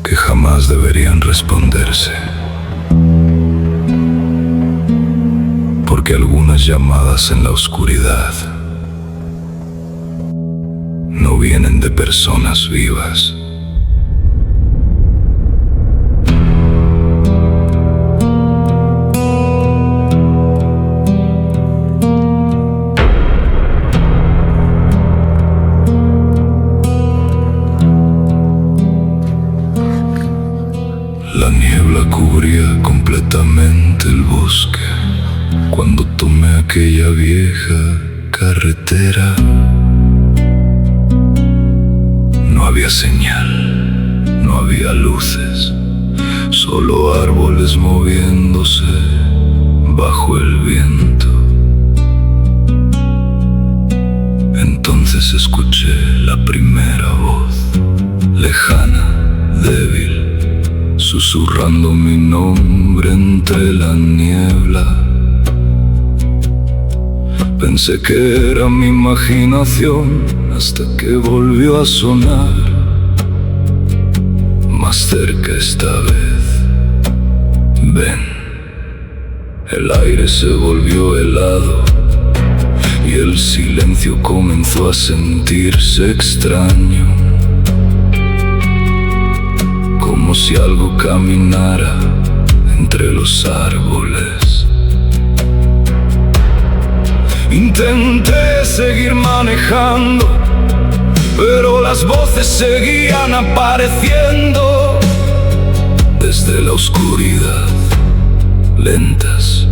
que jamás deberían responderse, porque algunas llamadas en la oscuridad no vienen de personas vivas. La niebla cubría completamente el bosque cuando tomé aquella vieja carretera. No había señal, no había luces, solo árboles moviéndose bajo el viento. Entonces escuché la primera voz, lejana, débil, susurrando mi nombre entre la niebla. Pensé que era mi imaginación hasta que volvió a sonar más cerca esta vez. Ven, el aire se volvió helado y el silencio comenzó a sentirse extraño, como si algo caminara entre los árboles. Intenté seguir manejando, pero las voces seguían apareciendo desde la oscuridad, lentas,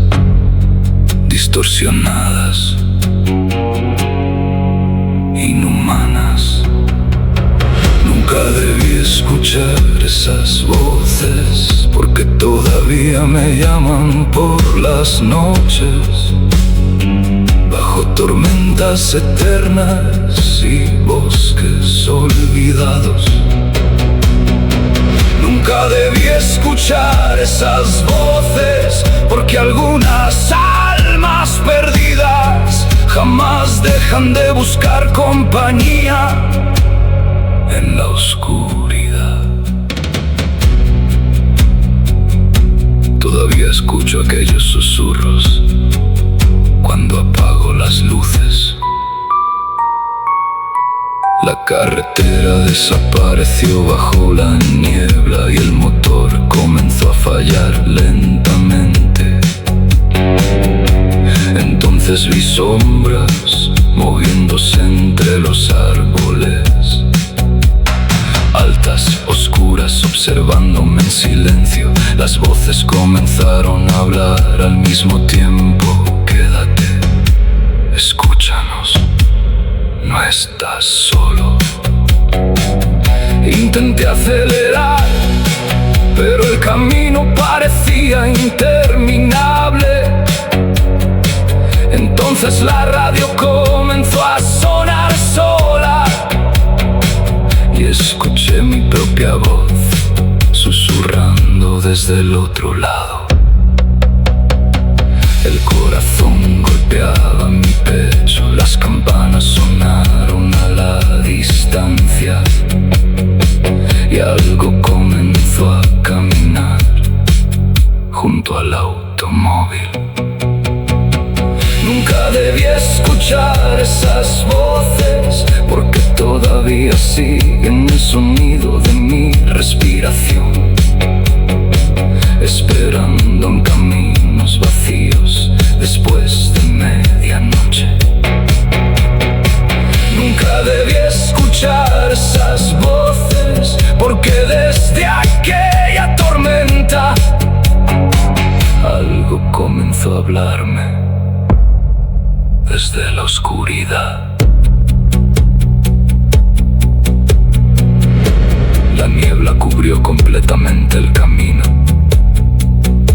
distorsionadas, inhumanas. Nunca debí escuchar esas voces, porque todavía me llaman por las noches, bajo tormentas eternas y bosques olvidados. Nunca debí escuchar esas voces, porque algunas almas perdidas jamás dejan de buscar compañía en la oscuridad. Todavía escucho aquellos susurros cuando apago las luces. La carretera desapareció bajo la niebla y el motor comenzó a fallar lentamente. Entonces vi sombras moviéndose entre los árboles, altas, oscuras, observándome en silencio. Las voces comenzaron a hablar al mismo tiempo. Quédate, escúchanos, no estás solo. Intenté acelerar, pero el camino parecía interminable. Entonces la radio comenzó a sonar sola y escuché mi propia voz susurrando desde el otro lado. El corazón golpeaba mi pecho, las campanas sonaron a la distancia y algo comenzó a caminar junto al automóvil. Nunca debí escuchar esas voces, porque todavía siguen el sonido de mi respiración, esperando en caminos vacíos después de medianoche. Nunca debí escuchar esas voces, porque desde aquella tormenta algo comenzó a hablarme desde la oscuridad. La niebla cubrió completamente el camino.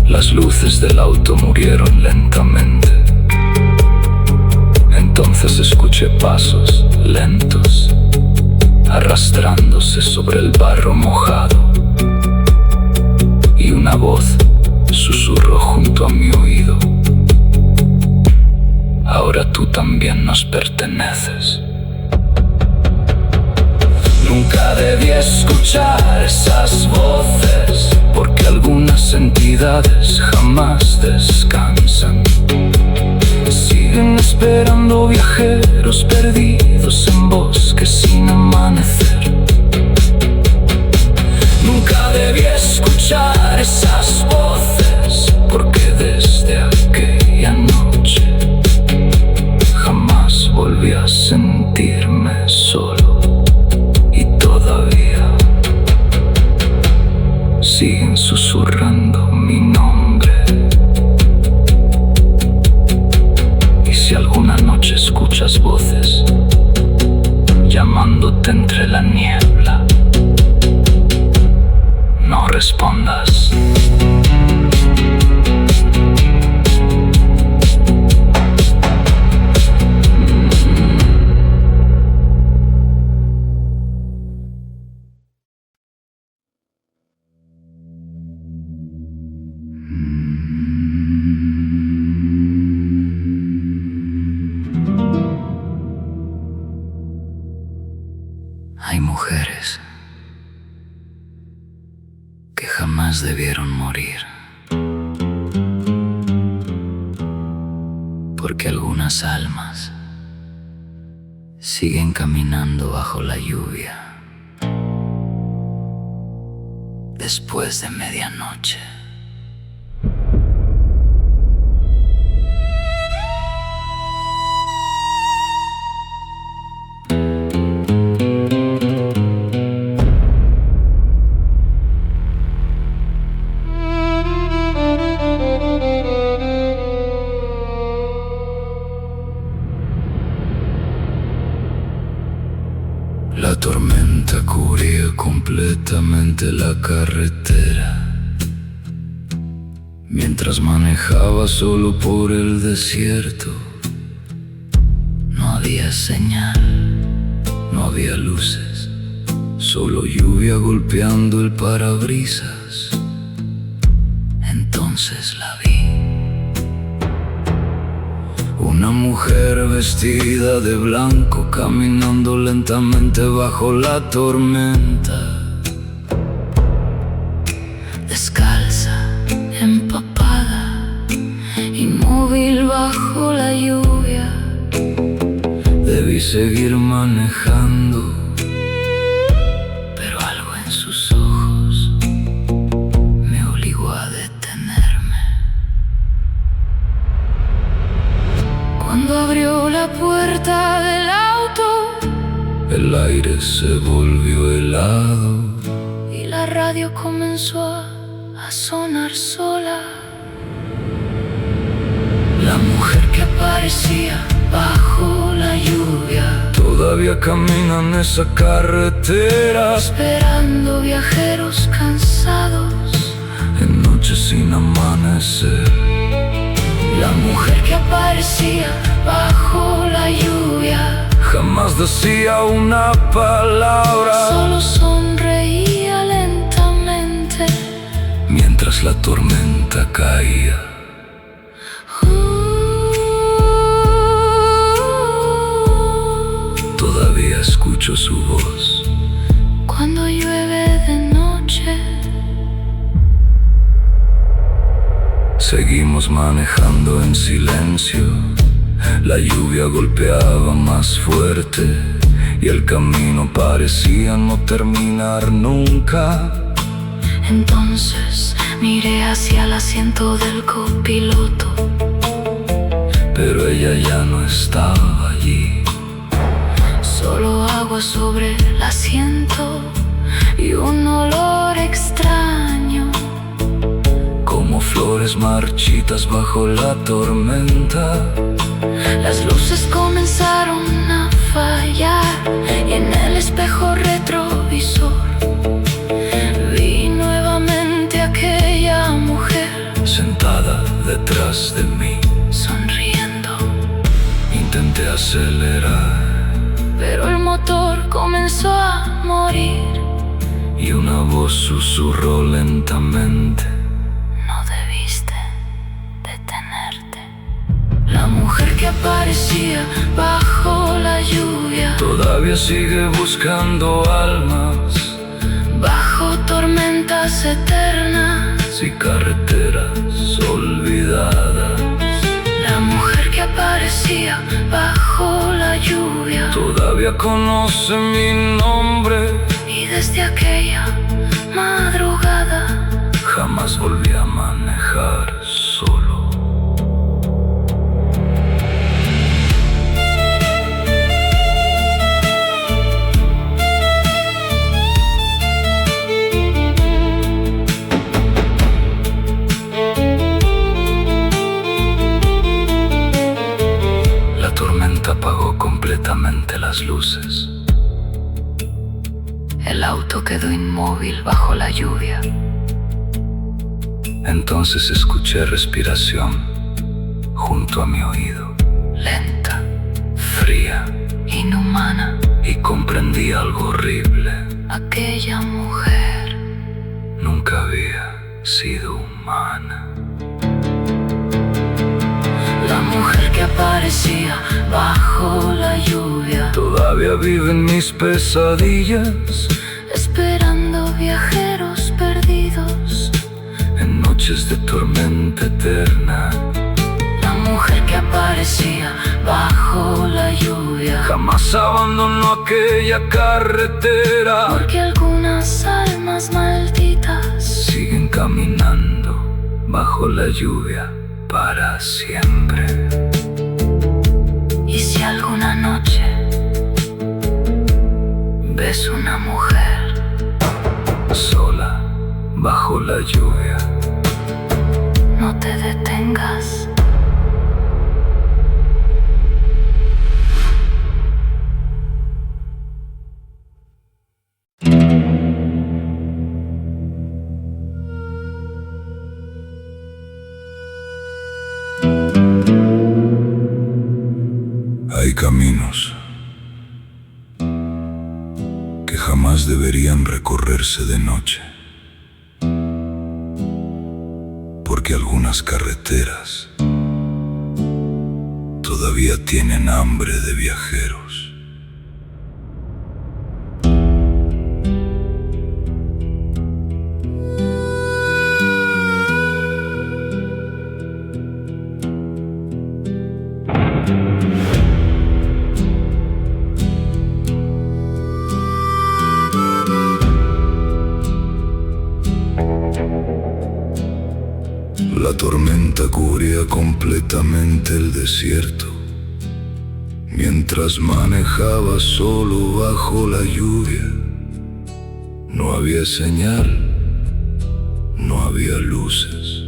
Las luces del auto murieron lentamente. Entonces escuché pasos lentos arrastrándose sobre el barro mojado, y una voz susurró junto a mi oído: ahora tú también nos perteneces. Nunca debí escuchar esas voces, porque algunas entidades jamás descansan. Siguen esperando viajeros perdidos en bosques sin amanecer. Nunca debí escuchar esas voces, porque desde aquella noche jamás volví a sentirme solo. Y todavía siguen susurrando mi nombre. Y si alguna noche escuchas voces llamándote entre la niebla, no respondas. Hay mujeres que jamás debieron morir, porque algunas almas siguen caminando bajo la lluvia después de medianoche. La tormenta cubría completamente la carretera. Mientras manejaba solo por el desierto, no había señal, no había luces, solo lluvia golpeando el parabrisas. Entonces la vi. Una mujer vestida de blanco caminando lentamente bajo la tormenta. Descalza, empapada, inmóvil bajo la lluvia. Debí seguir manejando, pero algo en sus ojos me obligó a detenerme. Cuando abrió la puerta del auto, el aire se volvió helado y la radio comenzó a sonar sola. La mujer que aparecía bajo la lluvia todavía camina en esa carretera, esperando viajeros cansados en noches sin amanecer. La mujer que aparecía bajo la lluvia jamás decía una palabra, solo sonreía lentamente mientras la tormenta caía. Todavía escucho su voz cuando llueve de noche. Seguimos manejando en silencio. La lluvia golpeaba más fuerte y el camino parecía no terminar nunca. Entonces miré hacia el asiento del copiloto, pero ella ya no estaba allí. Solo agua sobre el asiento y un olor extraño, como flores marchitas bajo la tormenta. Las luces comenzaron a fallar y en el espejo retrovisor vi nuevamente a aquella mujer sentada detrás de mí, sonriendo. Intenté acelerar, pero el motor comenzó a morir y una voz susurró lentamente: no debiste detenerte. La mujer que aparecía bajo la lluvia todavía sigue buscando almas, bajo tormentas eternas y carreteras olvidadas. La mujer que aparecía bajo la lluvia Todavía conoce mi nombre y desde aquella madrugada jamás volví a manejar solo. La tormenta apagó completamente las luces. el auto quedó inmóvil bajo la lluvia. Entonces escuché respiración junto a mi oído, Lenta, fría, inhumana, y comprendí algo horrible. aquella mujer Nunca había sido humana. la mujer que aparecía bajo la lluvia, Todavía viven mis pesadillas esperando viajeros perdidos. en noches de tormenta eterna. La mujer que aparecía bajo la lluvia, Jamás abandonó aquella carretera. porque algunas almas malditas Siguen caminando bajo la lluvia para siempre. Y si alguna noche ves una mujer Sola bajo la lluvia, no te detengas. hay caminos que jamás deberían recorrerse de noche, porque algunas carreteras todavía tienen hambre de viajeros. La tormenta cubría completamente el desierto. Mientras manejaba solo bajo la lluvia, no había señal, no había luces,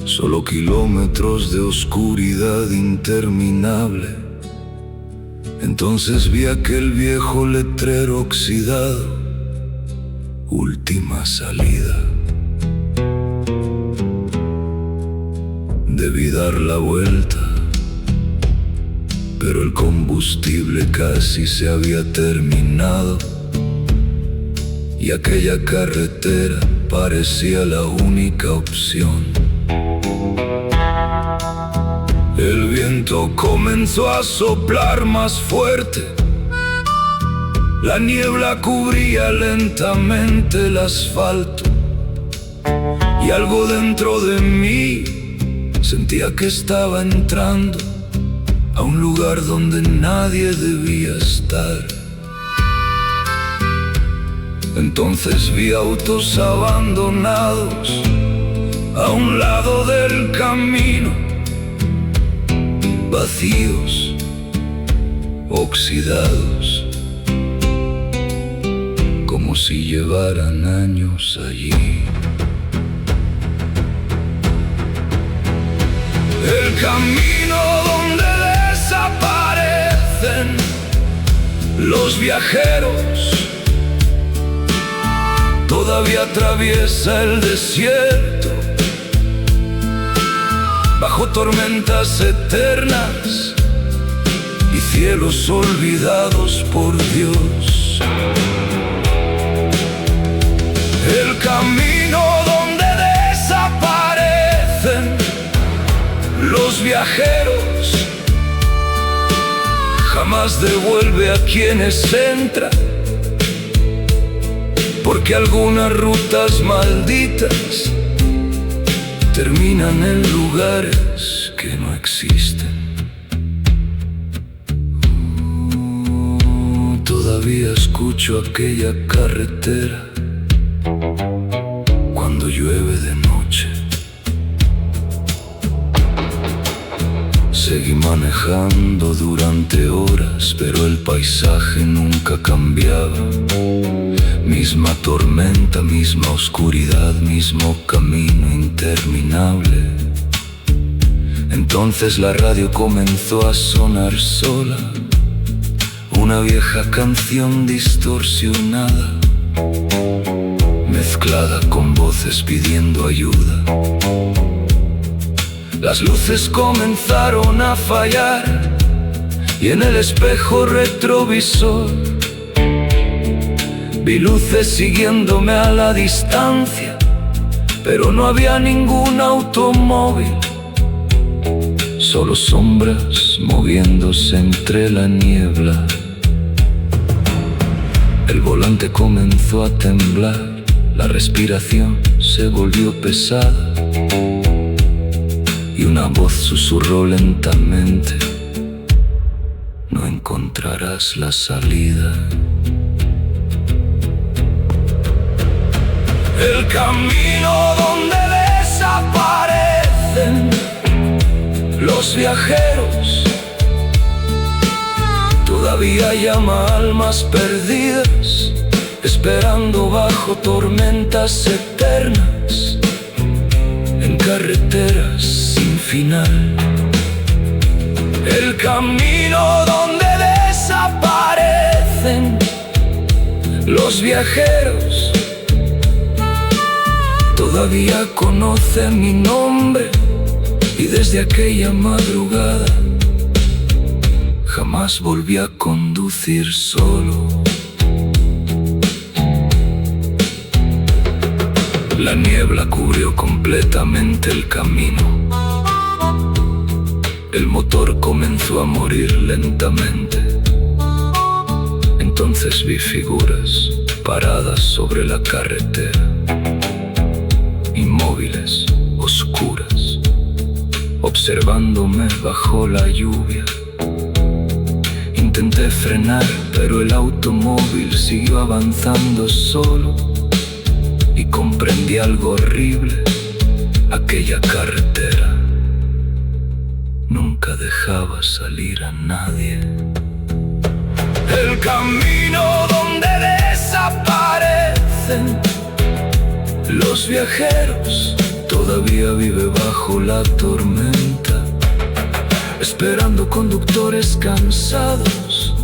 solo kilómetros de oscuridad interminable. Entonces vi aquel viejo letrero oxidado: última salida. Debí dar la vuelta, pero el combustible casi se había terminado y aquella carretera parecía la única opción. El viento comenzó a soplar más fuerte. La niebla cubría lentamente el asfalto y algo dentro de mí sentía que estaba entrando a un lugar donde nadie debía estar. Entonces vi autos abandonados a un lado del camino, vacíos, oxidados, como si llevaran años allí. El camino donde desaparecen los viajeros todavía atraviesa el desierto, bajo tormentas eternas y cielos olvidados por Dios. El camino donde desaparecen los viajeros jamás devuelve a quienes entran, porque algunas rutas malditas terminan en lugares que no existen. Todavía escucho aquella carretera cuando llueve de noche. Seguí manejando durante horas, pero el paisaje nunca cambiaba. Misma tormenta, misma oscuridad, mismo camino interminable. Entonces la radio comenzó a sonar sola, una vieja canción distorsionada, mezclada con voces pidiendo ayuda. Las luces comenzaron a fallar y en el espejo retrovisor vi luces siguiéndome a la distancia, pero no había ningún automóvil, solo sombras moviéndose entre la niebla. El volante comenzó a temblar, la respiración se volvió pesada y una voz susurró lentamente: no encontrarás la salida. El camino donde desaparecen los viajeros todavía llama a almas perdidas, esperando bajo tormentas eternas, en carreteras sin final. El camino donde desaparecen los viajeros todavía conoce mi nombre, y desde aquella madrugada jamás volví a conducir solo. La niebla cubrió completamente el camino. El motor comenzó a morir lentamente. Entonces vi figuras paradas sobre la carretera, inmóviles, oscuras, observándome bajo la lluvia. Intenté frenar, pero el automóvil siguió avanzando solo, y comprendí algo horrible: aquella carretera nunca dejaba salir a nadie. El camino donde desaparecen los viajeros todavía vive bajo la tormenta, esperando conductores cansados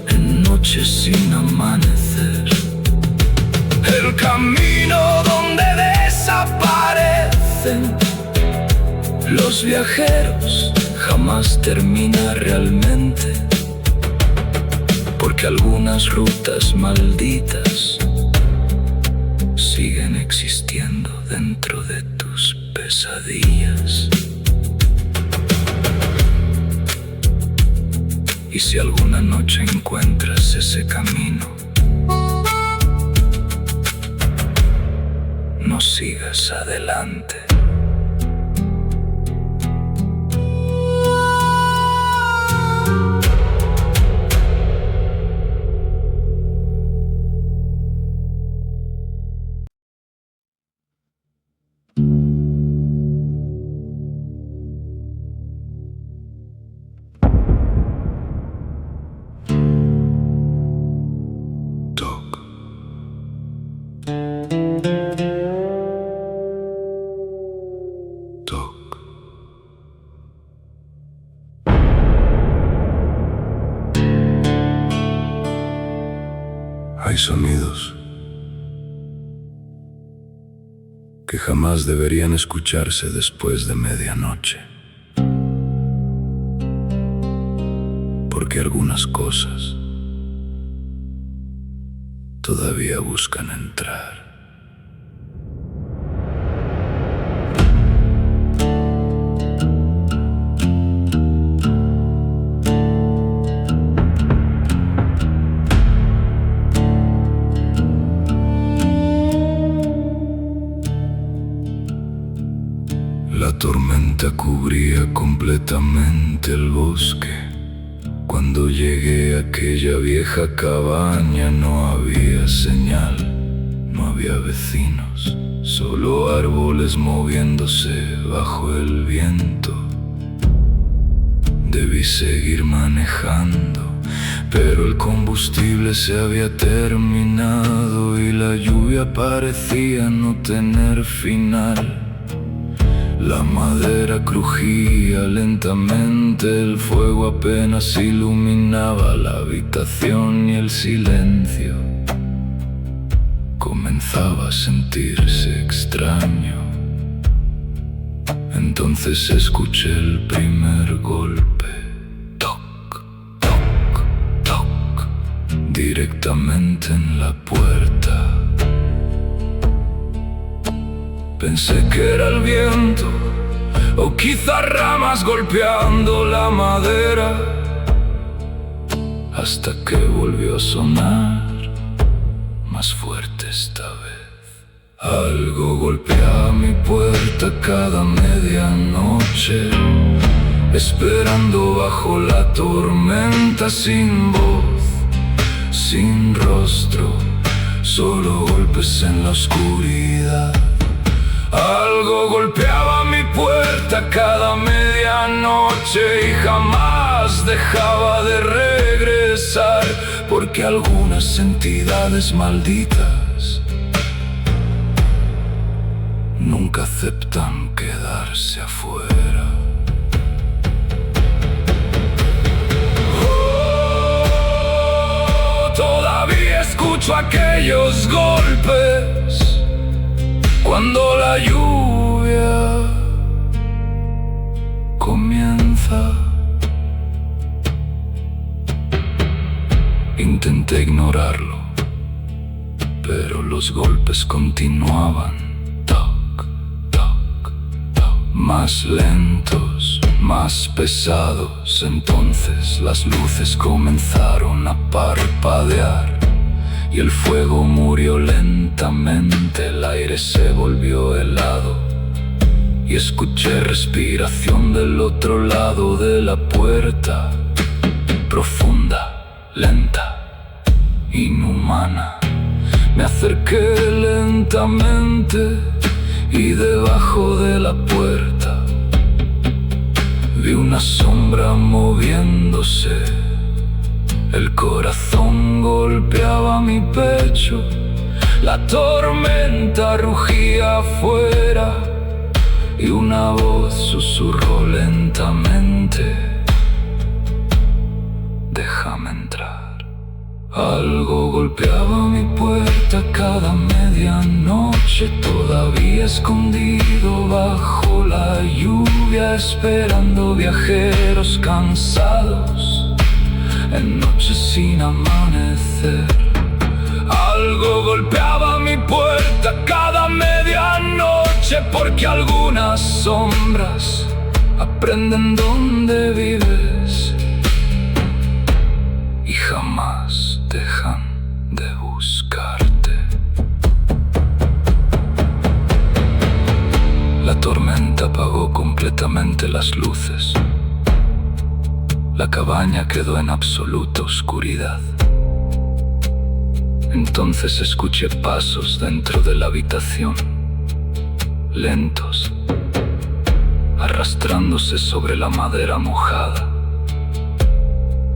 en noches sin amanecer. El camino donde desaparecen los viajeros jamás termina realmente, porque algunas rutas malditas siguen existiendo dentro de tus pesadillas. Y si alguna noche encuentras ese camino, no sigas adelante. Hay sonidos que jamás deberían escucharse después de medianoche, porque algunas cosas todavía buscan entrar. tormenta cubría completamente el bosque. Cuando llegué a aquella vieja cabaña no había señal, no había vecinos, solo árboles moviéndose bajo el viento. Debí seguir manejando, pero el combustible se había terminado y la lluvia parecía no tener final. La madera crujía lentamente, el fuego apenas iluminaba la habitación y el silencio comenzaba a sentirse extraño. Entonces escuché el primer golpe, toc, toc, toc, directamente en la puerta. Pensé que era el viento, o quizá ramas golpeando la madera, hasta que volvió a sonar más fuerte esta vez. Algo golpea mi puerta cada medianoche, esperando bajo la tormenta, sin voz, sin rostro, solo golpes en la oscuridad. Algo golpeaba mi puerta cada medianoche y jamás dejaba de regresar, porque algunas entidades malditas nunca aceptan quedarse afuera. Todavía escucho aquellos golpes cuando la lluvia comienza. Intenté ignorarlo, pero los golpes continuaban, toc, toc, toc, más lentos, más pesados. Entonces las luces comenzaron a parpadear y el fuego murió lentamente. El aire se volvió helado y escuché respiración del otro lado de la puerta, profunda, lenta, inhumana. Me acerqué lentamente y debajo de la puerta vi una sombra moviéndose. El corazón golpeaba mi pecho, la tormenta rugía afuera y una voz susurró lentamente: déjame entrar. Algo golpeaba mi puerta cada medianoche, todavía escondido bajo la lluvia, esperando viajeros cansados en noches sin amanecer. Algo golpeaba mi puerta cada medianoche, porque algunas sombras aprenden dónde vives y jamás dejan de buscarte. La tormenta apagó completamente las luces. La cabaña quedó en absoluta oscuridad. Entonces escuché pasos dentro de la habitación, lentos, arrastrándose sobre la madera mojada,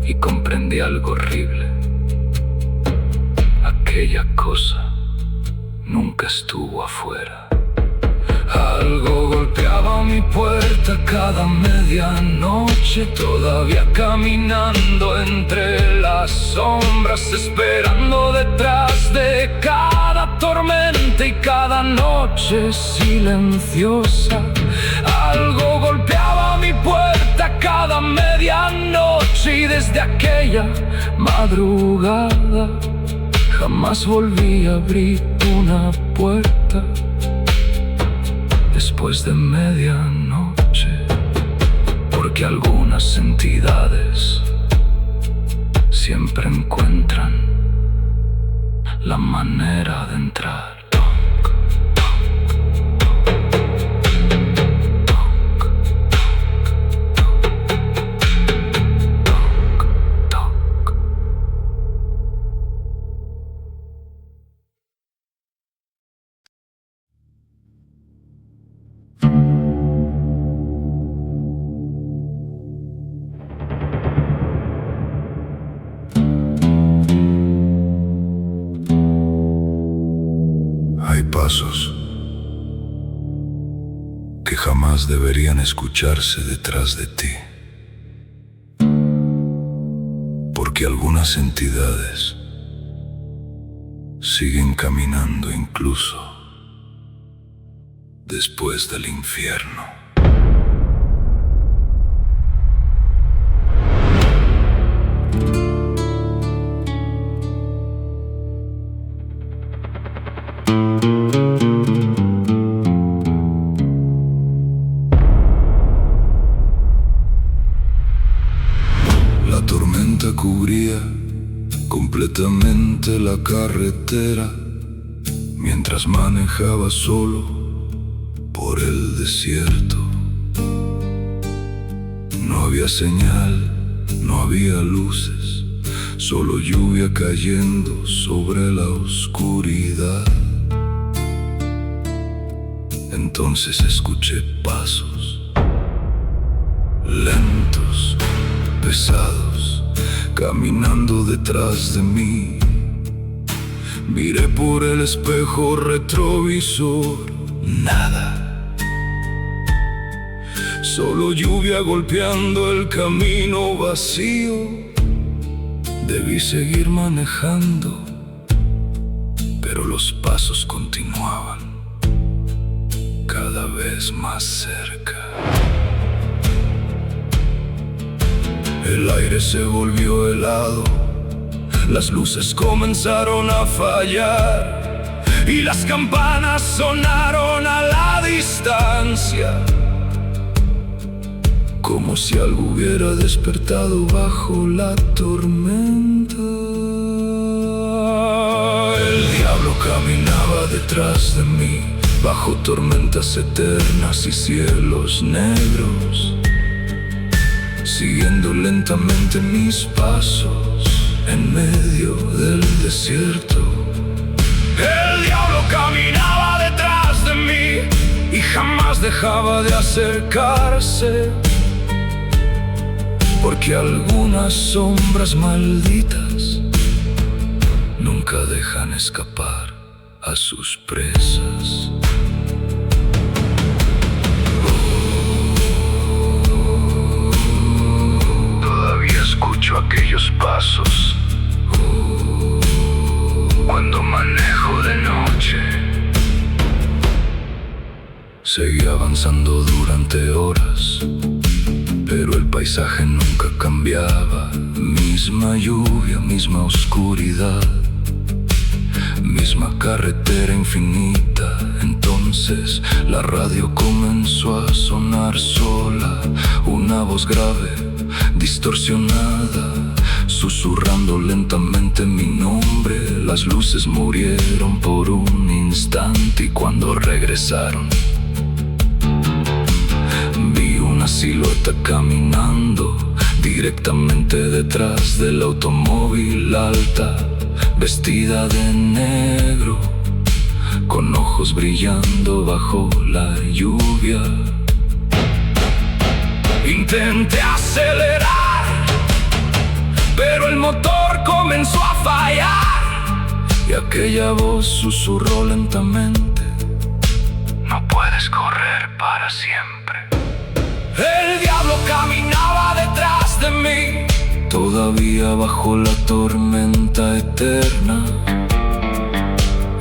y comprendí algo horrible. Aquella cosa nunca estuvo afuera. Algo golpeaba mi puerta cada medianoche, todavía caminando entre las sombras, esperando detrás de cada tormenta y cada noche silenciosa. Algo golpeaba mi puerta cada medianoche y desde aquella madrugada jamás volví a abrir una puerta después de medianoche, porque algunas entidades siempre encuentran la manera de entrar. Toc, toc, toc, toc, Hay pasos que jamás deberían escucharse detrás de ti, porque algunas entidades siguen caminando incluso después del infierno. La tormenta cubría completamente la carretera mientras manejaba solo por el desierto. No había señal, no había luces, solo lluvia cayendo sobre la oscuridad. Entonces escuché pasos lentos, pesados, caminando detrás de mí. Miré por el espejo retrovisor, nada, solo lluvia golpeando el camino vacío. Debí seguir manejando, pero los pasos continuaban, cada vez más cerca. El aire se volvió helado, las luces comenzaron a fallar y las campanas sonaron a la distancia, como si algo hubiera despertado bajo la tormenta. El diablo caminaba detrás de mí, bajo tormentas eternas y cielos negros, siguiendo lentamente mis pasos en medio del desierto. El diablo caminaba detrás de mí y jamás dejaba de acercarse, porque algunas sombras malditas nunca dejan escapar a sus presas. Escucho aquellos pasos cuando manejo de noche. Seguí avanzando durante horas, pero el paisaje nunca cambiaba. Misma lluvia, misma oscuridad, misma carretera infinita. Entonces la radio comenzó a sonar sola, una voz grave, distorsionada, susurrando lentamente mi nombre. Las luces murieron por un instante y cuando regresaron vi una silueta caminando directamente detrás del automóvil, alta, vestida de negro, con ojos brillando bajo la lluvia. Intenté acelerar, pero el motor comenzó a fallar y aquella voz susurró lentamente: no puedes correr para siempre. El diablo caminaba detrás de mí, todavía bajo la tormenta eterna,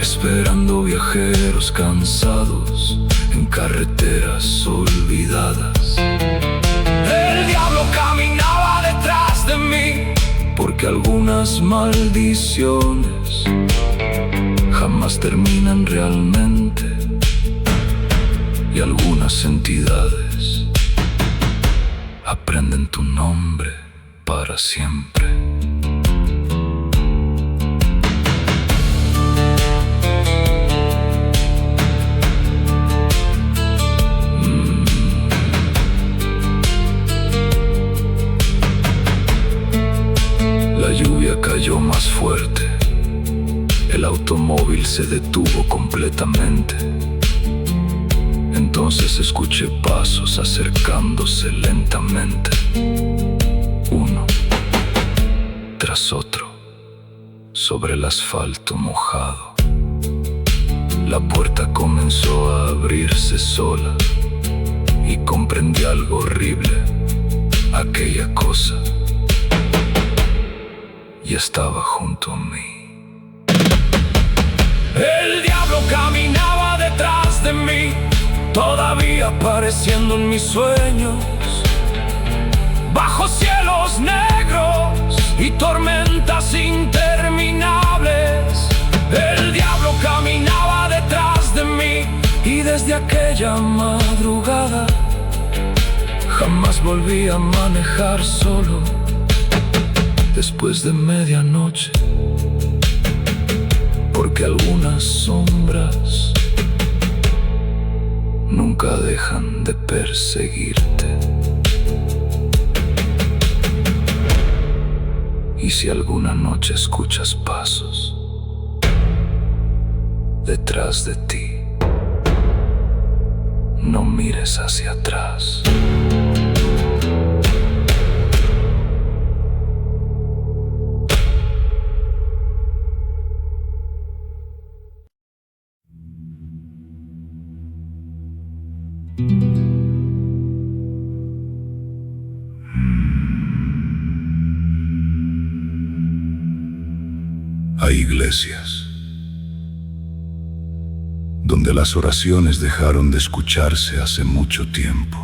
esperando viajeros cansados en carreteras olvidadas. El diablo caminaba detrás de mí, porque algunas maldiciones jamás terminan realmente, y algunas entidades aprenden tu nombre para siempre. La lluvia cayó más fuerte, el automóvil se detuvo completamente. Entonces escuché pasos acercándose lentamente, uno tras otro, sobre el asfalto mojado. La puerta comenzó a abrirse sola y comprendí algo horrible. Aquella cosa ya estaba junto a mí. El diablo caminaba detrás de mí, todavía apareciendo en mis sueños, bajo cielos negros y tormentas interminables. El diablo caminaba detrás de mí y desde aquella madrugada jamás volví a manejar solo después de medianoche, porque algunas sombras nunca dejan de perseguirte. Y si alguna noche escuchas pasos detrás de ti, no mires hacia atrás. Hay iglesias donde las oraciones dejaron de escucharse hace mucho tiempo,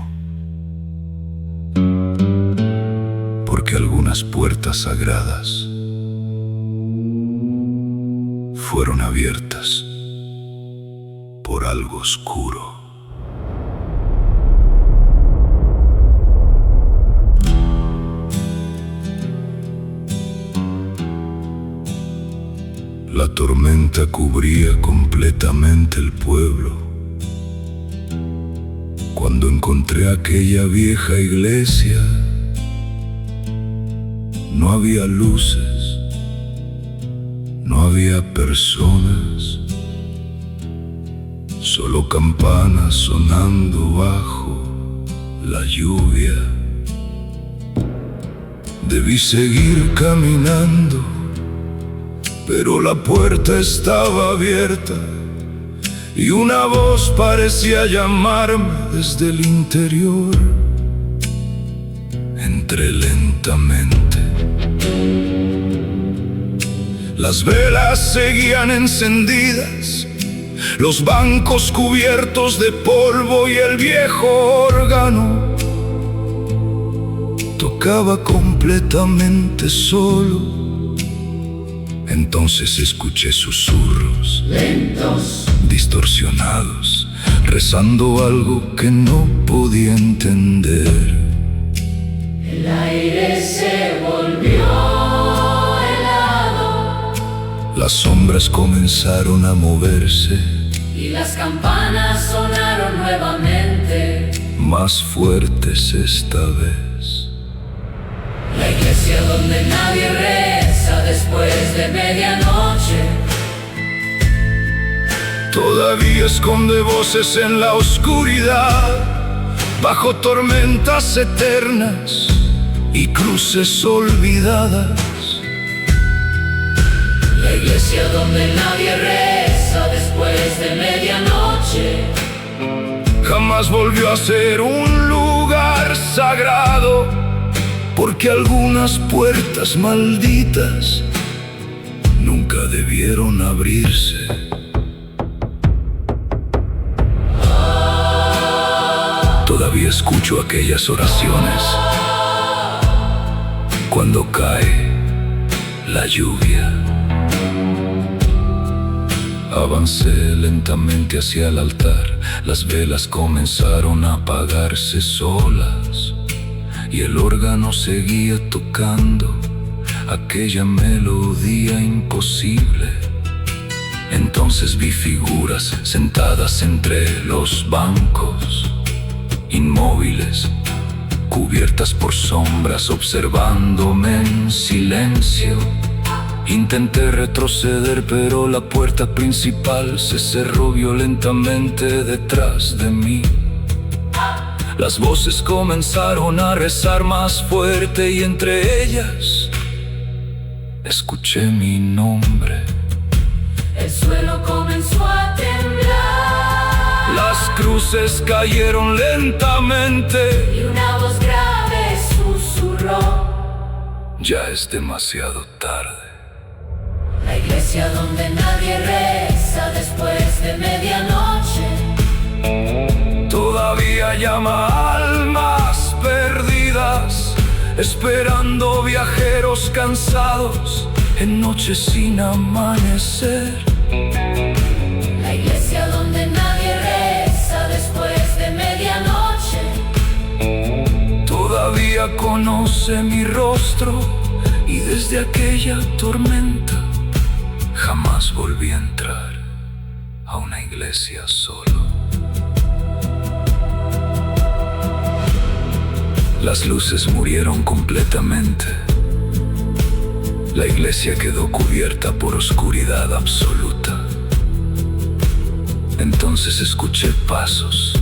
porque algunas puertas sagradas fueron abiertas por algo oscuro. La tormenta cubría completamente el pueblo cuando encontré aquella vieja iglesia. No había luces, no había personas, solo campanas sonando bajo la lluvia. Debí seguir caminando, pero la puerta estaba abierta y una voz parecía llamarme desde el interior. Entré lentamente. Las velas seguían encendidas, los bancos cubiertos de polvo y el viejo órgano tocaba completamente solo. Entonces escuché susurros lentos, distorsionados, rezando algo que no podía entender. El aire se volvió helado, las sombras comenzaron a moverse y las campanas sonaron nuevamente, más fuertes esta vez. La iglesia donde nadie reza después de medianoche todavía esconde voces en la oscuridad, bajo tormentas eternas y cruces olvidadas. La iglesia donde nadie reza después de medianoche jamás volvió a ser un lugar sagrado, porque algunas puertas malditas nunca debieron abrirse. Todavía escucho aquellas oraciones cuando cae la lluvia. Avancé lentamente hacia el altar, las velas comenzaron a apagarse solas y el órgano seguía tocando aquella melodía imposible. Entonces vi figuras sentadas entre los bancos, inmóviles, cubiertas por sombras, observándome en silencio. Intenté retroceder, pero la puerta principal se cerró violentamente detrás de mí. Las voces comenzaron a rezar más fuerte y entre ellas escuché mi nombre. el suelo comenzó a temblar. luces cayeron lentamente y una voz grave susurró: ya es demasiado tarde. La iglesia donde nadie reza después de medianoche Todavía llama a almas perdidas, esperando viajeros cansados en noches sin amanecer. La iglesia donde nadie reza después de medianoche Todavía conoce mi rostro, y desde aquella tormenta jamás volví a entrar a una iglesia solo. Las luces murieron completamente. La iglesia quedó cubierta por oscuridad absoluta. Entonces escuché pasos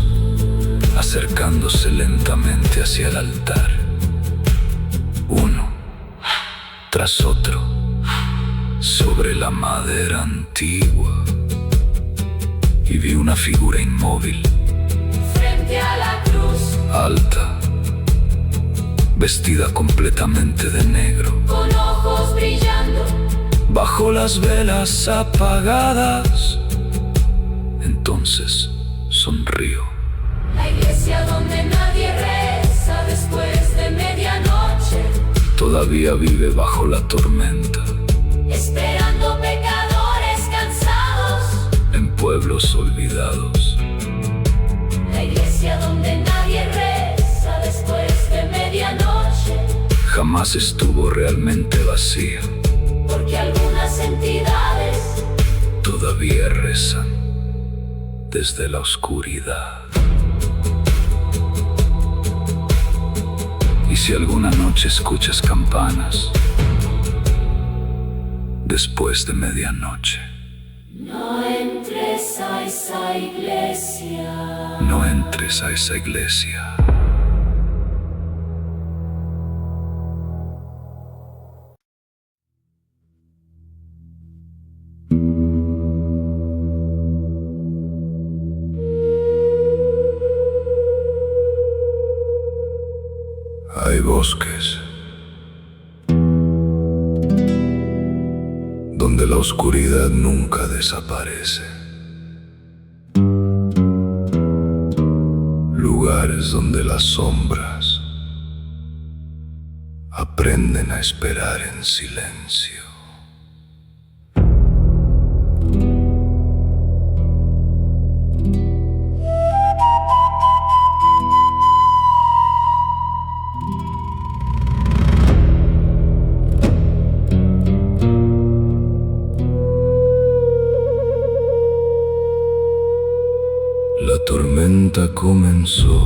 acercándose lentamente hacia el altar, uno tras otro, sobre la madera antigua, y vi una figura inmóvil, frente a la cruz, alta, vestida completamente de negro, con ojos brillando, bajo las velas apagadas. Entonces sonrió. la iglesia donde nadie reza después de medianoche, Todavía vive bajo la tormenta, esperando pecadores cansados. en pueblos olvidados. La iglesia donde nadie reza después de medianoche, Jamás estuvo realmente vacía. porque algunas entidades Todavía rezan desde la oscuridad. Y si alguna noche escuchas campanas después de medianoche, no entres a esa iglesia. no entres a esa iglesia. Hay bosques donde la oscuridad nunca desaparece. Lugares donde las sombras aprenden a esperar en silencio. La tormenta comenzó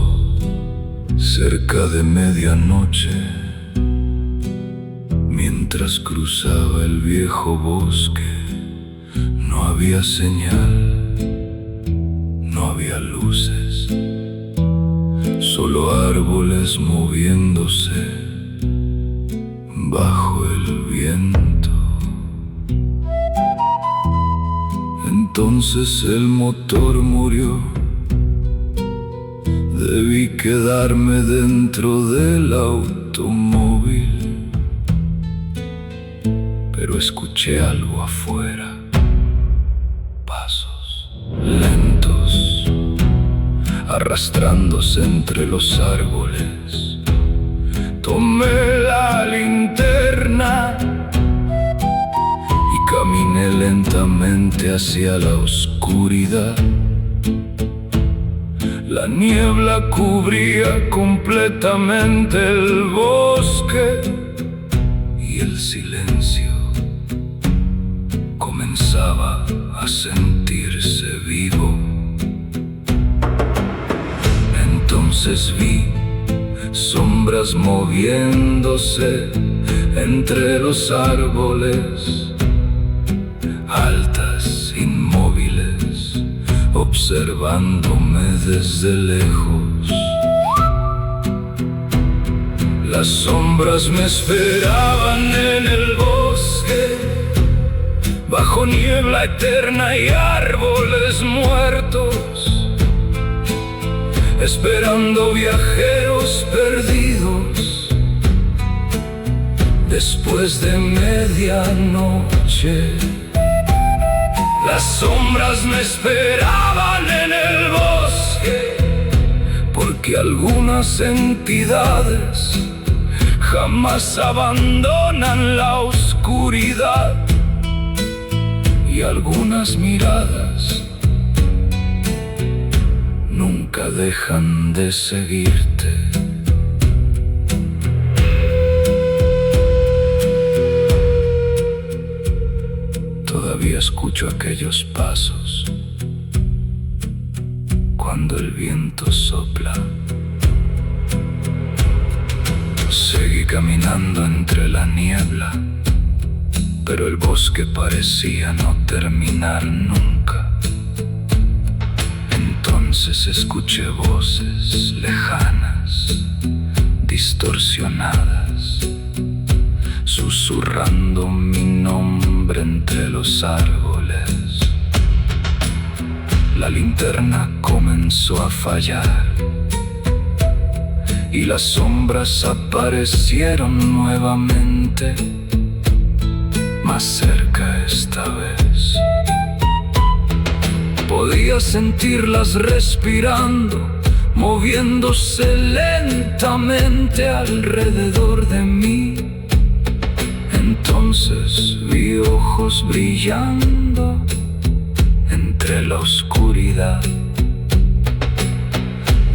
cerca de medianoche, mientras cruzaba el viejo bosque. No había señal, no había luces, solo árboles moviéndose bajo el viento. Entonces el motor murió. Debí quedarme dentro del automóvil, pero escuché algo afuera. Pasos lentos, arrastrándose entre los árboles. Tomé la linterna y caminé lentamente hacia la oscuridad. La niebla cubría completamente el bosque y el silencio comenzaba a sentirse vivo. Entonces vi sombras moviéndose entre los árboles, altas, inmóviles, observándome desde lejos. Las sombras me esperaban en el bosque, bajo niebla eterna y árboles muertos. esperando viajeros perdidos. Después de medianoche, las sombras me esperaban en el bosque, porque algunas entidades jamás abandonan la oscuridad, y algunas miradas nunca dejan de seguirte. Todavía escucho aquellos pasos cuando el viento sopla. Seguí caminando entre la niebla, pero el bosque parecía no terminar nunca. Entonces escuché voces lejanas, distorsionadas, susurrando mi nombre entre los árboles. La linterna comenzó a fallar y las sombras aparecieron nuevamente, más cerca esta vez. Podía sentirlas respirando, moviéndose lentamente alrededor de mí. Entonces vi ojos brillando entre la oscuridad,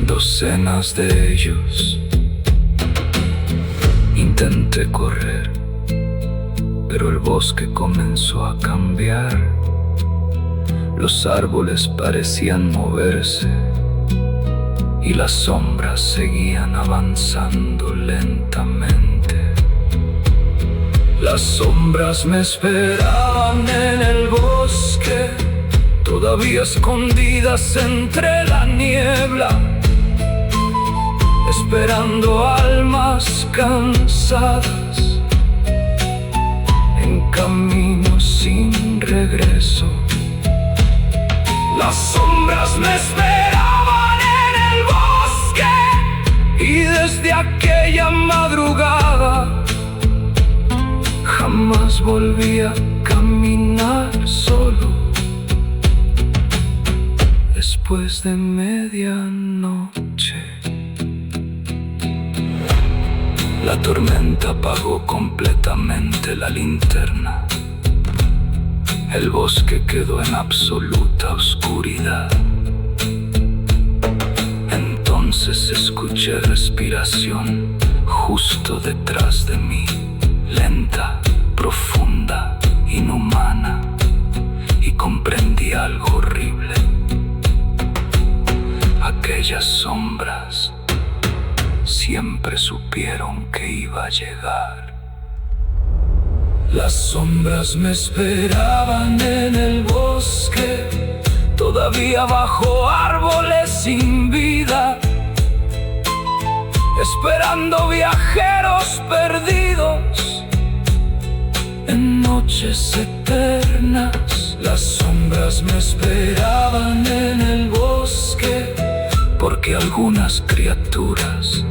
docenas de ellos. Intenté correr, pero el bosque comenzó a cambiar. Los árboles parecían moverse y las sombras seguían avanzando lentamente. Las sombras me esperaban en el bosque, todavía escondidas entre la niebla, esperando almas cansadas en camino sin regreso. Las sombras me esperaban en el bosque, y desde aquella madrugada jamás volví a caminar solo. Después de medianoche, la tormenta apagó completamente la linterna. El bosque quedó en absoluta oscuridad. Entonces escuché respiración justo detrás de mí, lenta, profunda, inhumana, y comprendí algo horrible. Aquellas sombras siempre supieron que iba a llegar. Las sombras me esperaban en el bosque, todavía bajo árboles sin vida, esperando viajeros perdidos en noches eternas. Las sombras me esperaban en el bosque, porque algunas criaturas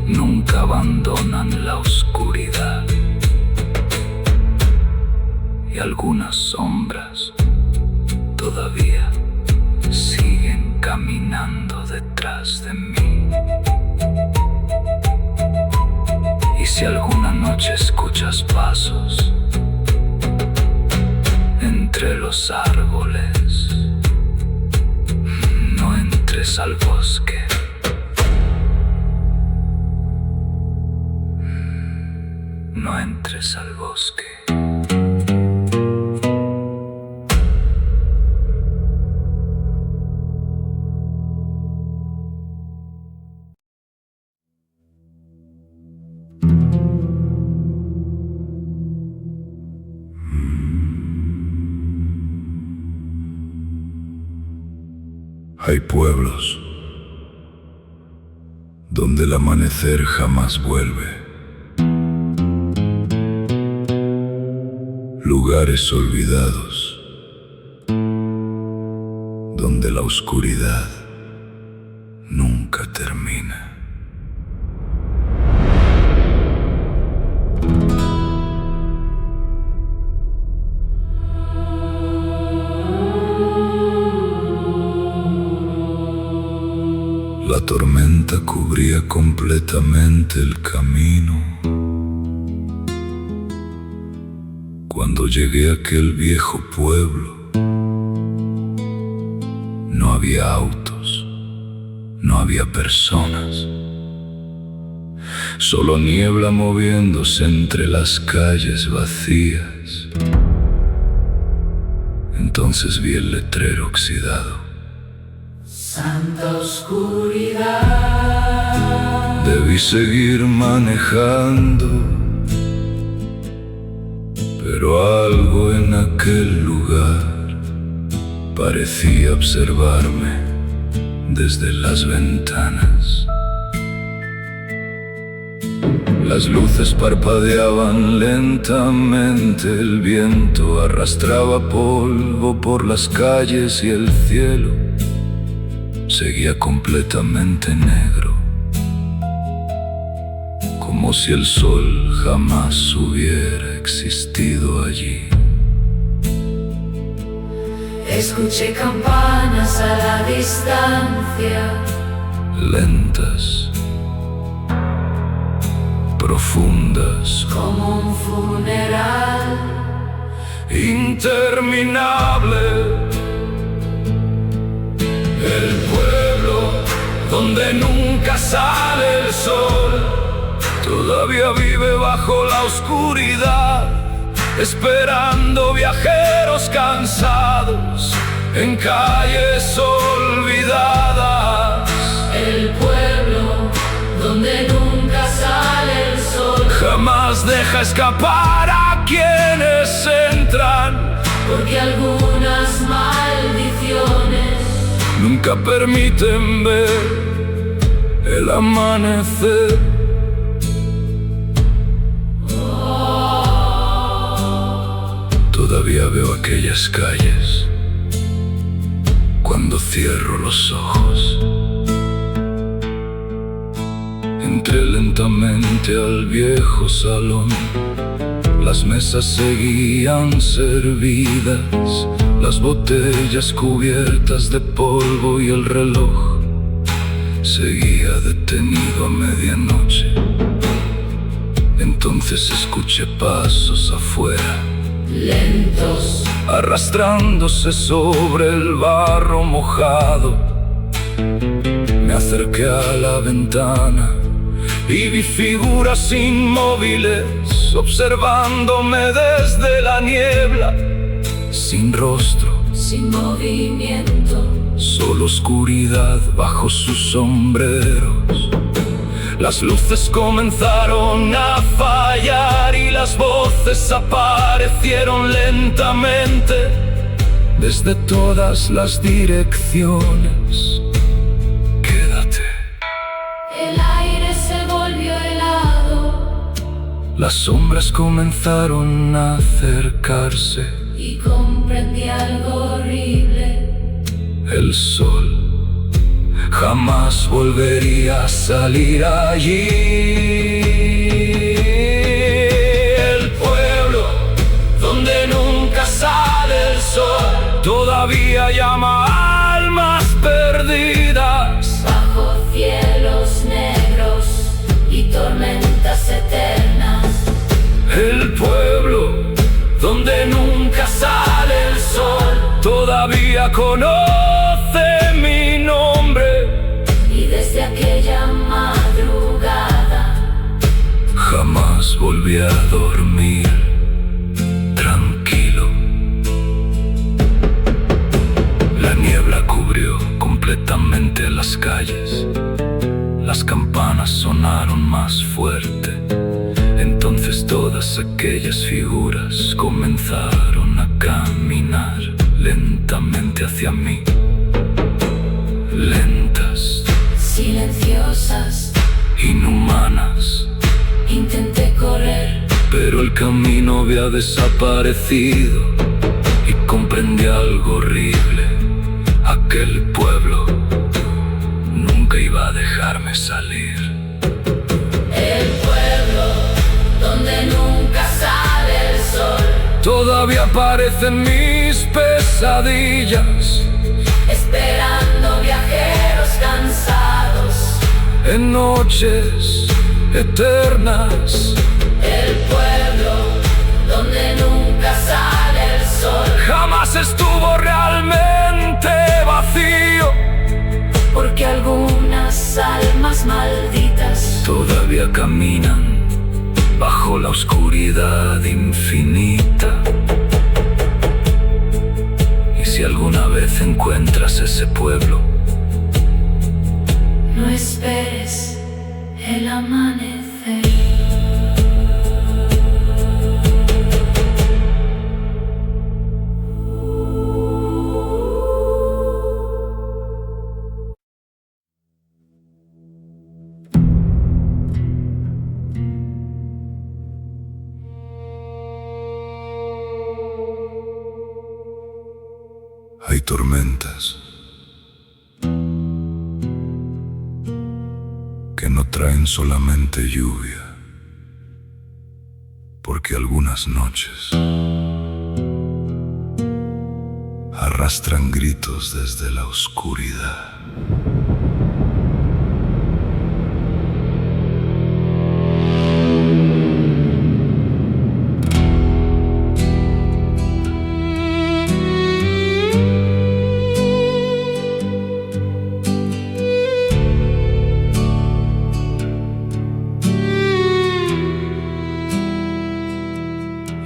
nunca abandonan la oscuridad, y algunas sombras todavía siguen caminando detrás de mí. Y si alguna noche escuchas pasos entre los árboles, no entres al bosque. No entres al bosque. Hay pueblos donde el amanecer jamás vuelve, lugares olvidados donde la oscuridad nunca termina. La tormenta cubría completamente el camino. Cuando llegué a aquel viejo pueblo, no había autos, no había personas, solo niebla moviéndose entre las calles vacías. Entonces vi el letrero oxidado. Santa oscuridad. Debí seguir manejando, pero algo en aquel lugar parecía observarme desde las ventanas. Las luces parpadeaban lentamente, el viento arrastraba polvo por las calles y el cielo seguía completamente negro, como si el sol jamás hubiera existido allí. Escuché campanas a la distancia, lentas, profundas, como un funeral interminable. El pueblo donde nunca sale el sol todavía vive bajo la oscuridad, esperando viajeros cansados en calles olvidadas. el pueblo donde nunca sale el sol, Jamás deja escapar a quienes entran, porque algunas maldiciones nunca permiten ver el amanecer. Todavía veo aquellas calles cuando cierro los ojos. Entré lentamente al viejo salón. Las mesas seguían servidas, las botellas cubiertas de polvo y el reloj seguía detenido a medianoche. Entonces escuché pasos afuera, lentos, arrastrándose sobre el barro mojado. Me acerqué a la ventana y vi figuras inmóviles observándome desde la niebla, sin rostro, sin movimiento, solo oscuridad bajo sus sombreros. Las luces comenzaron a fallar y las voces aparecieron lentamente desde todas las direcciones. Quédate. el aire se volvió helado Las sombras comenzaron a acercarse. y comprendí algo horrible. El sol jamás volvería a salir allí. El pueblo donde nunca sale el sol todavía llama almas perdidas. Bajo cielos negros y tormentas eternas, El pueblo donde nunca sale el sol todavía conoce mi nombre. y desde aquella madrugada Jamás volví a dormir tranquilo. La niebla cubrió completamente las calles. Las campanas sonaron más fuerte. Entonces todas aquellas figuras comenzaron a caminar lentamente hacia mí. Lentas, silenciosas, inhumanas. intenté correr, Pero el camino había desaparecido y comprendí algo horrible. Aquel pueblo nunca dejarme salir. El pueblo donde nunca sale el sol. Todavía aparecen mis pesadillas, Esperando viajeros cansados. en noches eternas. El pueblo donde nunca sale el sol. Jamás estuvo realmente vacío, Porque algunas almas malditas Todavía caminan bajo la oscuridad infinita. Y si alguna vez encuentras ese pueblo, no esperes el amanecer. hay tormentas que no traen solamente lluvia, porque algunas noches arrastran gritos desde la oscuridad.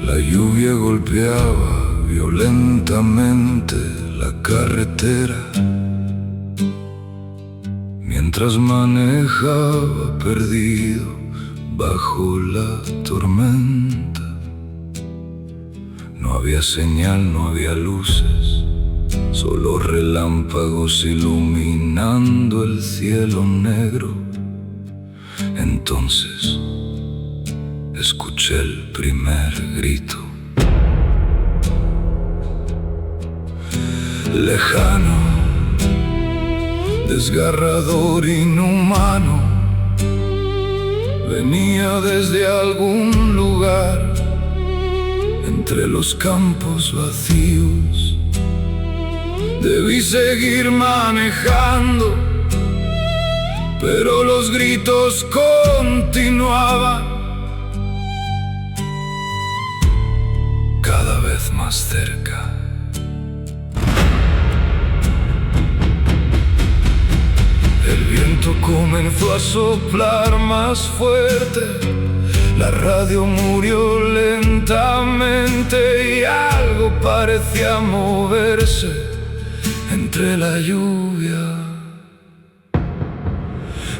La lluvia golpeaba violentamente la carretera mientras manejaba perdido bajo la tormenta. No había señal, no había luces, solo relámpagos iluminando el cielo negro. Entonces escuché el primer grito, lejano, desgarrador, inhumano. Venía desde algún lugar entre los campos vacíos. Debí seguir manejando, pero los gritos continuaban, cada vez más cerca. El viento comenzó a soplar más fuerte, la radio murió lentamente y algo parecía moverse entre la lluvia.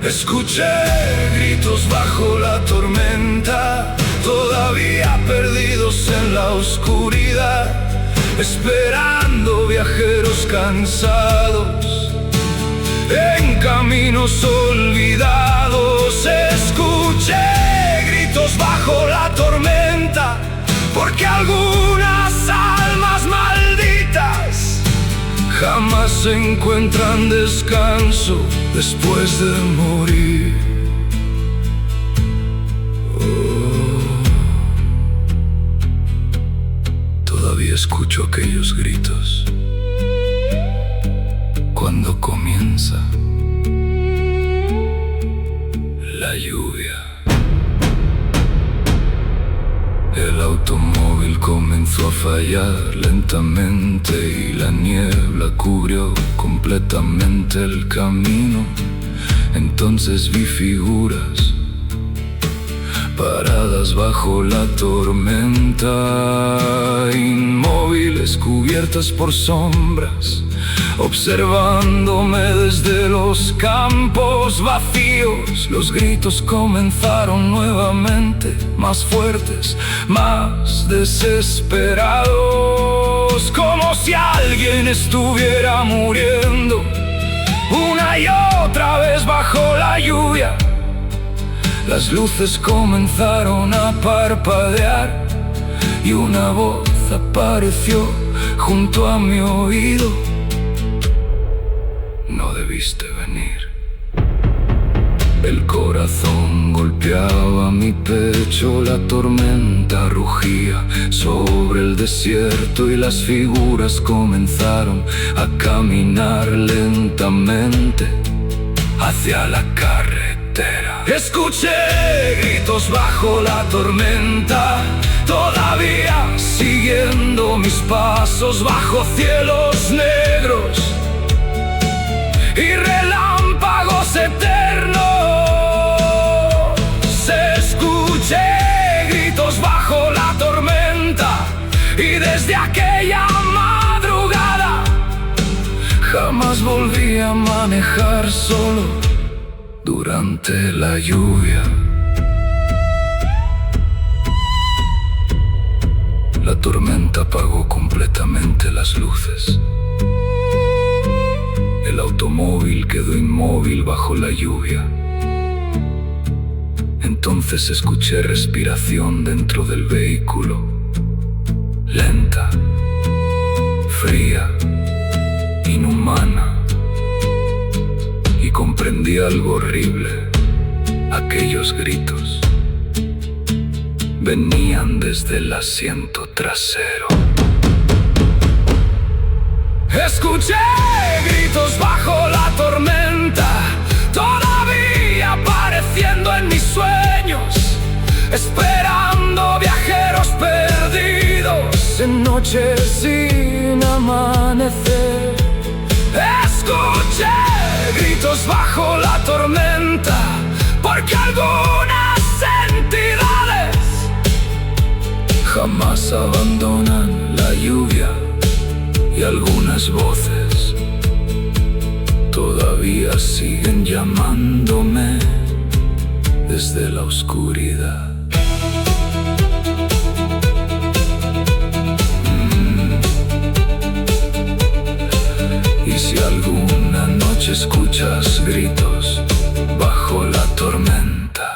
Escuché gritos bajo la tormenta, todavía perdidos en la oscuridad, esperando viajeros cansados en caminos olvidados. Escuché gritos bajo la tormenta, porque algunas almas malditas jamás encuentran descanso después de morir. Todavía escucho aquellos gritos cuando comienza la lluvia. El automóvil comenzó a fallar lentamente y la niebla cubrió completamente el camino. Entonces vi figuras paradas bajo la tormenta, inmóviles, cubiertas por sombras, observándome desde los campos vacíos. Los gritos comenzaron nuevamente, más fuertes, más desesperados, como si alguien estuviera muriendo una y otra vez bajo la lluvia. Las luces comenzaron a parpadear y una voz apareció junto a mi oído: no debiste venir. El corazón golpeaba mi pecho, la tormenta rugía sobre el desierto y las figuras comenzaron a caminar lentamente hacia la carretera. Escuché gritos bajo la tormenta, todavía siguiendo mis pasos bajo cielos negros y relámpagos eternos. Escuché gritos bajo la tormenta y desde aquella madrugada jamás volví a manejar solo durante la lluvia. La tormenta apagó completamente las luces. El automóvil quedó inmóvil bajo la lluvia. Entonces escuché respiración dentro del vehículo, lenta, fría, inhumana, y comprendí algo horrible. Aquellos gritos venían desde el asiento trasero. Escuché gritos bajo la tormenta, todavía apareciendo en mis sueños, esperando viajeros perdidos en noches sin amanecer. Escuché gritos bajo la tormenta, porque algunas entidades jamás abandonan la lluvia, y algunas voces todavía siguen llamándome desde la oscuridad. Y si alguna noche escuchas gritos bajo la tormenta,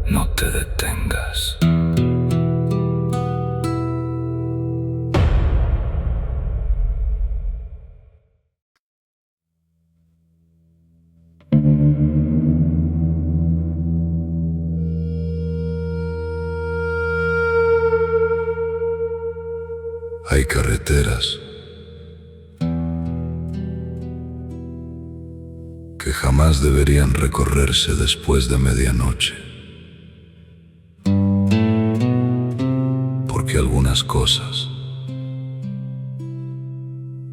no te detengas. Hay carreteras que jamás deberían recorrerse después de medianoche, porque algunas cosas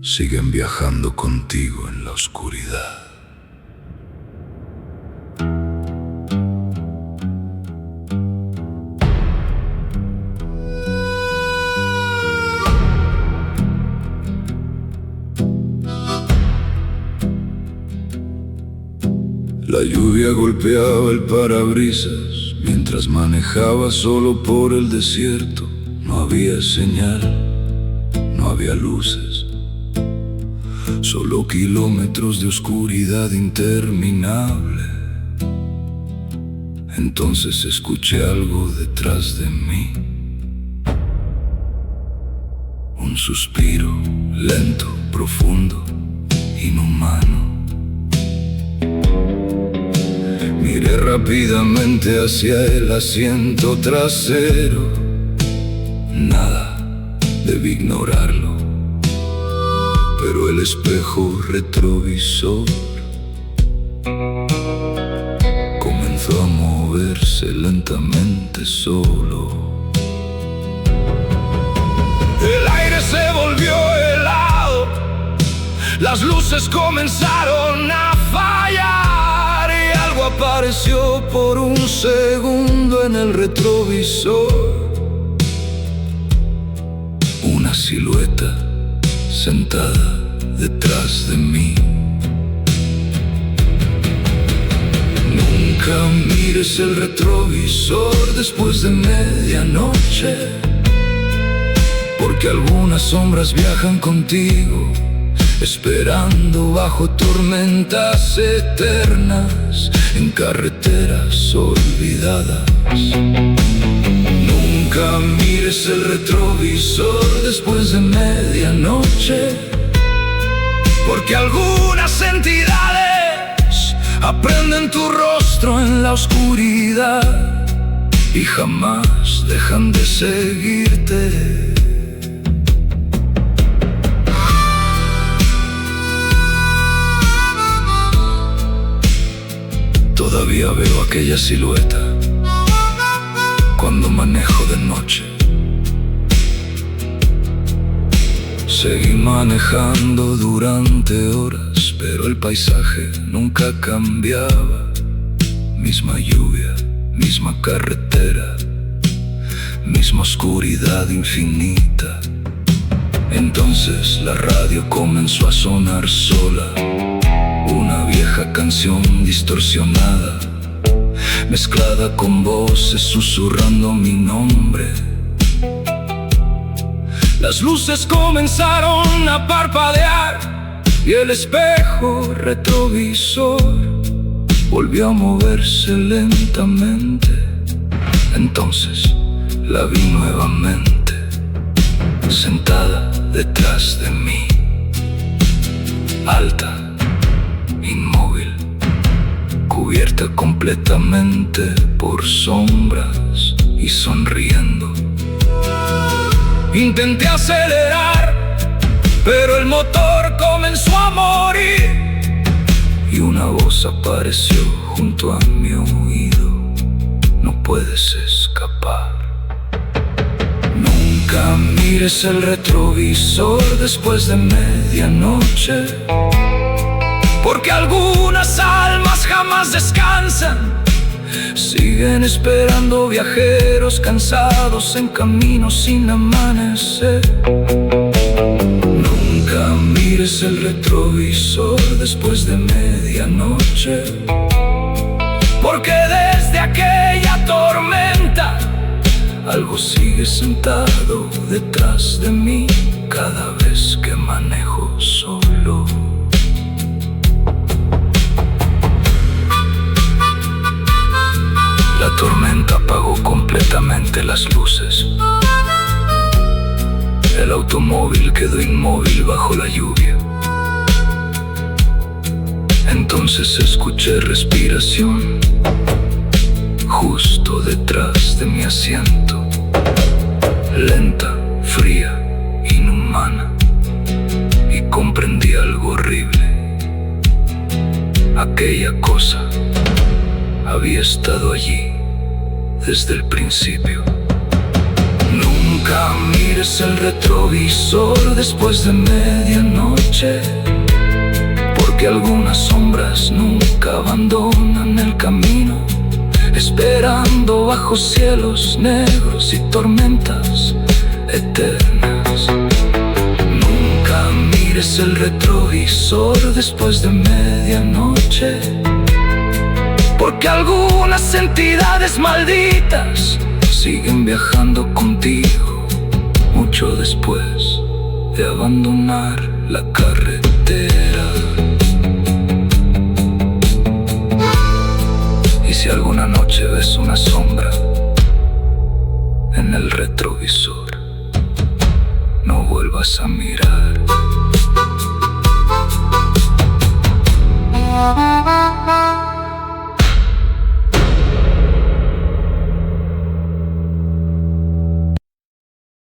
siguen viajando contigo en la oscuridad. La lluvia golpeaba el parabrisas mientras manejaba solo por el desierto. No había señal, no había luces, solo kilómetros de oscuridad interminable. Entonces escuché algo detrás de mí, un suspiro lento, profundo, inhumano. Miré rápidamente hacia el asiento trasero. Nada, debí ignorarlo, pero el espejo retrovisor comenzó a moverse lentamente solo. El aire se volvió helado, las luces comenzaron a fallar y algo apareció por un segundo en el retrovisor. Una silueta sentada detrás de mí. Nunca mires el retrovisor después de medianoche, porque algunas sombras viajan contigo, esperando bajo tormentas eternas en carreteras olvidadas. Nunca mires el retrovisor después de medianoche, porque algunas entidades aprenden tu rostro en la oscuridad y jamás dejan de seguirte. Todavía veo aquella silueta cuando manejo de noche. Seguí manejando durante horas, pero el paisaje nunca cambiaba. Misma lluvia, misma carretera, misma oscuridad infinita. Entonces la radio comenzó a sonar sola, una vieja canción distorsionada, mezclada con voces susurrando mi nombre. Las luces comenzaron a parpadear y el espejo retrovisor volvió a moverse lentamente. Entonces la vi nuevamente, sentada detrás de mí, alta, inmóvil, cubierta completamente por sombras y sonriendo. Intenté acelerar, pero el motor comenzó a morir y una voz apareció junto a mi oído: no puedes escapar. Nunca mires el retrovisor después de medianoche, porque algunas almas jamás descansan. Siguen esperando viajeros cansados en caminos sin amanecer. Nunca mires el retrovisor después de medianoche, porque desde aquella tormenta algo sigue sentado detrás de mí cada vez que manejo solo. La tormenta apagó completamente las luces. El automóvil quedó inmóvil bajo la lluvia. Entonces escuché respiración justo detrás de mi asiento, lenta, fría, inhumana, y comprendí algo horrible. Aquella cosa había estado allí desde el principio. Nunca mires el retrovisor después de medianoche, porque algunas sombras nunca abandonan el camino, esperando bajo cielos negros y tormentas eternas. Nunca mires el retrovisor después de medianoche, porque algunas entidades malditas siguen viajando contigo mucho después de abandonar la carretera. Y si alguna noche ves una sombra en el retrovisor, no vuelvas a mirar.